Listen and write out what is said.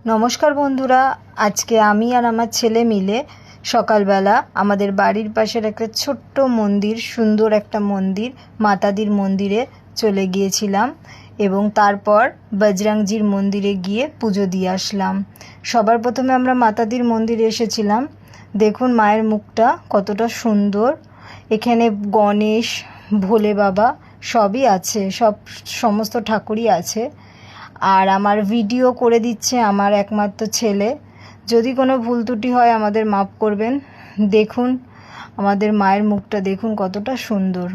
নমস্কার বন্ধুরা, আজকে আমি আর আমার ছেলে মিলে সকালবেলা আমাদের বাড়ির পাশের একটা ছোট্ট মন্দির, সুন্দর একটা মন্দির, মাতাদির মন্দিরে চলে গিয়েছিলাম এবং তারপর বজরংজির মন্দিরে গিয়ে পুজো দিয়ে আসলাম। সবার প্রথমে আমরা মাতাদির মন্দিরে এসেছিলাম। দেখুন মায়ের মুখটা কতটা সুন্দর। এখানে গণেশ, ভোলে বাবা সবই আছে, সমস্ত ঠাকুরই আছে। আর আমার ভিডিও করে দিচ্ছে আমার একমাত্র ছেলে। যদি কোনো ভুল ত্রুটি হয় আমাদের মাফ করবেন। দেখুন আমাদের মায়ের মুখটা, দেখুন কতটা সুন্দর।